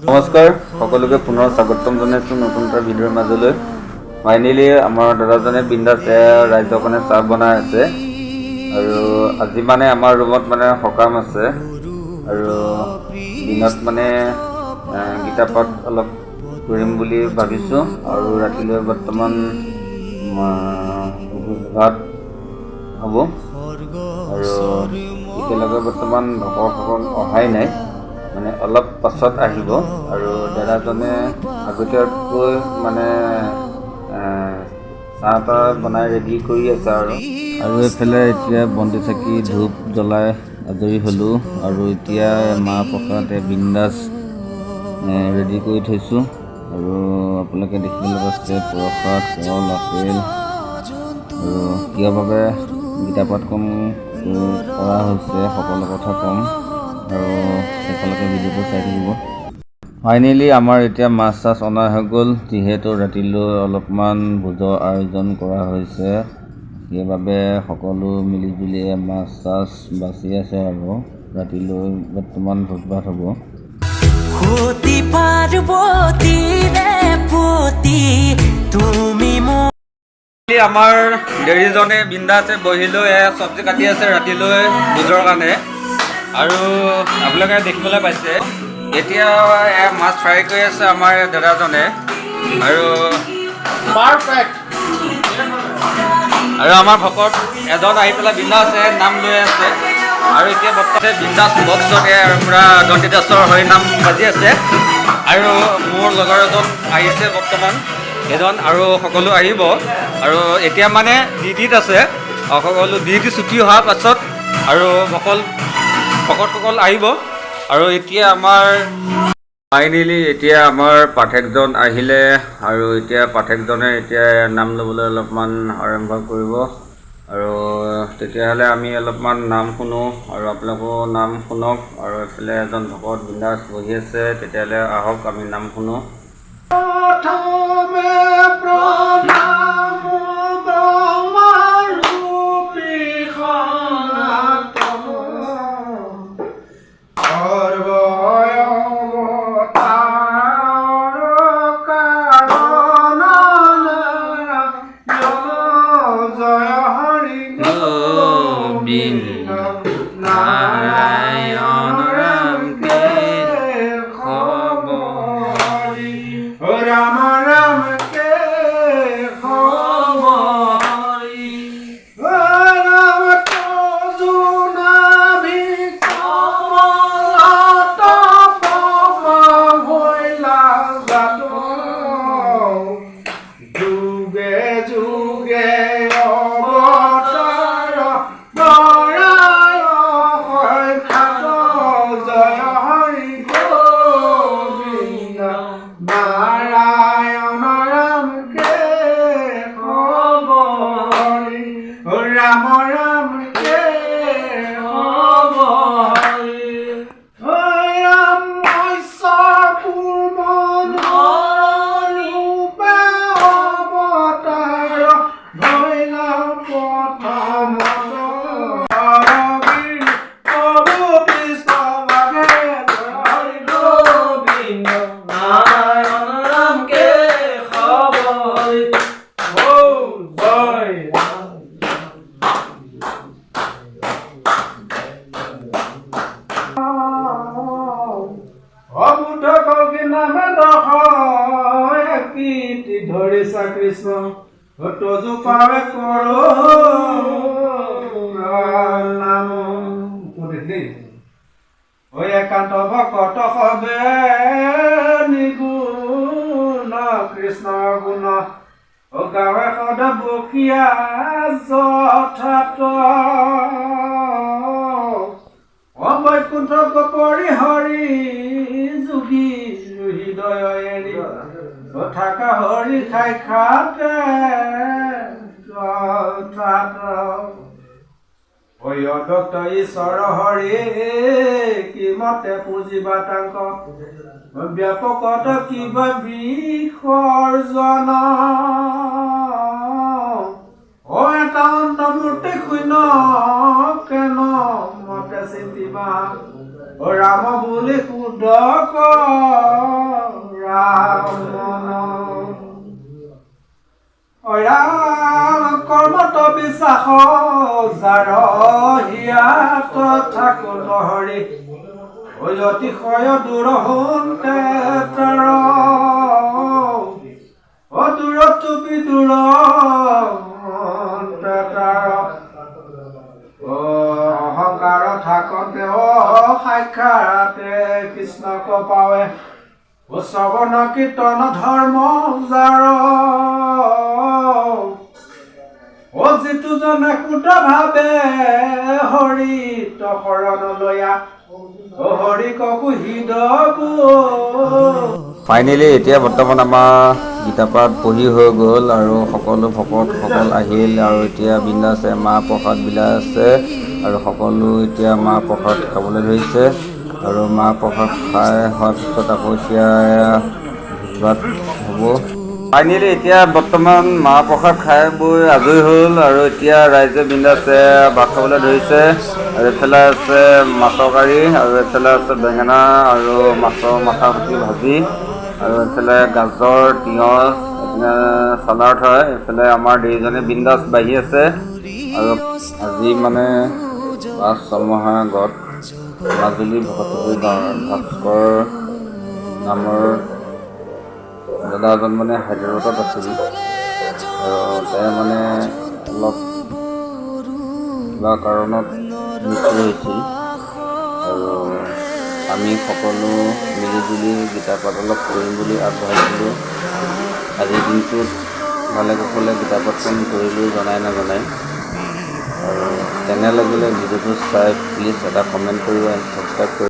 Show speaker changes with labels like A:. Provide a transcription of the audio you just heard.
A: নমস্কাৰ সকলোকে পুনৰ স্বাগতম জনাইছোঁ নতুন এটা ভিডিঅ'ৰ মাজলৈ। ফাইনেলি আমাৰ দাদাজনে বিন্দাছ ৰাজ্যখনে চাহ বনাই আছে আৰু আজি মানে আমাৰ ৰুমত মানে সকাম আছে আৰু দিনত মানে গীতা পাঠ অলপ কৰিম বুলি ভাবিছোঁ আৰু ৰাতিলৈ বৰ্তমান ভোজ ভাত হ'ব আৰু এতিয়ালৈকে বৰ্তমান ভকতসকল অহাই নাই, মানে অলপ পাছত আহিব আৰু দাদাজনে আগতীয়াকৈ মানে চাহ তাহ বনাই ৰেডি কৰি আছে আৰু এইফালে এতিয়া বন্তি চাকি ধূপ জ্বলাই আজৰি হ'লোঁ আৰু এতিয়া মাহ প্ৰসাদ বিন্দাছ ৰেডি কৰি থৈছোঁ আৰু আপোনালোকে দেখিবলৈ পাইছে প্ৰসাদ কল আপেল আৰু কিয়ভাৱে গীতা পাঠখন কৰা হৈছে সকলো কথা ক'ম আৰু শেষলৈকে ভিডিঅ'টো চাই থাকিব। ফাইনেলি আমাৰ এতিয়া মাছ চাছ অনা হৈ গ'ল, যিহেতু ৰাতিলৈ অলপমান ভোজৰ আয়োজন কৰা হৈছে, সেইবাবে সকলো মিলিজুলি মাছ চাছ বাচি আছে আৰু ৰাতিলৈ বৰ্তমান ভোজ ভাত হ'ব। আমাৰ দেৰিজনে বিন্দাছে বহি লৈ চব্জি কাটি আছে ৰাতিলৈ ভোজৰ কাৰণে আৰু আপোনালোকে দেখিবলৈ পাইছে এতিয়া মাছ ফ্ৰাই কৰি আছে আমাৰ দাদাজনে আৰু আমাৰ ভকত এজন আহি পেলাই বিন্দাছে নাম লৈ আছে আৰু এতিয়া বৰ্তমান বিন্দাছ বক্সতে পূৰা দণ্ডিদাসৰ হৈ নাম বাজি আছে আৰু মোৰ লগৰ এজন আহিছে বৰ্তমান এজন আৰু সকলো আহিব আৰু এতিয়া মানে ডিউটিত আছে, সকলো ডিউটি ছুটি হোৱাৰ পাছত আৰু ভকতসকল আহিব আৰু এতিয়া আমাৰ ফাইনেলি এতিয়া আমাৰ পাঠকজন আহিলে আৰু এতিয়া পাঠকজনে এতিয়া নাম ল'বলৈ অলপমান আৰম্ভ কৰিব আৰু তেতিয়াহ'লে আমি অলপমান নাম শুনো আৰু আপোনালোকেও নাম শুনক আৰু এইফালে এজন ভকত বিন্দাছ বহি আছে, তেতিয়াহ'লে আহক আমি নাম শুনো। ধৰিছা কৃষ্ণ তজু পাৱে কৰো নাম একান্ত ভকত সবে নিগুণ কৃষ্ণ গুণ গাৱে সদা বকিয়া যথাত বৈকুণ্ঠ গপৰি হৰি যোগী হৃদয় এৰি থাকা হৰি খাই খাতে অদত্ত ঈশ্বৰ হৰি কি মতে পুঁজিবা তাংক ব্যাপকত কিবা বিসৰ্জন এটা অন্তমূৰ্তি শূন্য কেন মতে চিন্তিবা ৰাম বুলি শুদ্ধ
B: বিশ্বাস যাৰ হিয়াত থাকো নহৰি অতিশয় দূৰহন্তে তাৰ দূৰত বিদূৰ তাৰ অহংকাৰ থাকোঁতে সাক্ষাতে কৃষ্ণক পাৱে শ্ৰৱণ কীৰ্তন ধৰ্ম যাৰ যিটো জনে কুট ভাৱে হৰিত শৰণ লয়া হৰি ককু হৃদকু।
A: ফাইনেলি এতিয়া বৰ্তমান আমাৰ গীতাপাঠ পঢ়ি হৈ গ'ল আৰু সকলো ভকতসকল আহিল আৰু এতিয়া বিন্দাছে মাহ প্ৰসাদ বিলাই আছে আৰু সকলো এতিয়া মাহ প্ৰসাদ খাবলৈ ধৰিছে আৰু মাহ প্ৰসাদ খাই হোৱাৰ পিছত আকৌ এতিয়া ভাত হ'ব। ফাইনেলি এতিয়া বৰ্তমান মাহ প্ৰসাদ খাই বৈ আজৰি হ'ল আৰু এতিয়া ৰাইজে বিন্দাছে ভাত খাবলৈ ধৰিছে আৰু এইফালে আছে মাছৰ কাৰী আৰু এইফালে আছে বেঙেনা আৰু মাছৰ মাথা সৈতে ভাজি আৰু এইফালে গাজৰ তিয়ঁহ এইপিনে চালাড হয়। এইফালে আমাৰ দেৰিজনে বিন্দাছ বাঢ়ি আছে আৰু আজি মানে বাছ চমহাৰ আগত মাজুলী ভকতপুৰ গাঁৱৰ ভাস্কৰ নামৰ দাদা এজন মানে হায়দৰাবাদত আছিল আৰু তেওঁ মানে অলপ কিবা কাৰণত মৃত্যু হৈছিল আৰু আমি সকলো মিলিজুলি গীতাপাঠ অলপ কৰিম বুলি আগবাঢ়িছিলোঁ। আজিৰ দিনটোত ভালে কুশলে গীতাপাঠখন কৰিলোঁ জনাই নজনাই আৰু কেনে লাগিলে ভিডিঅ'টো চাই প্লিজ এটা কমেণ্ট কৰিব এণ্ড ছাবস্ক্ৰাইব কৰিব।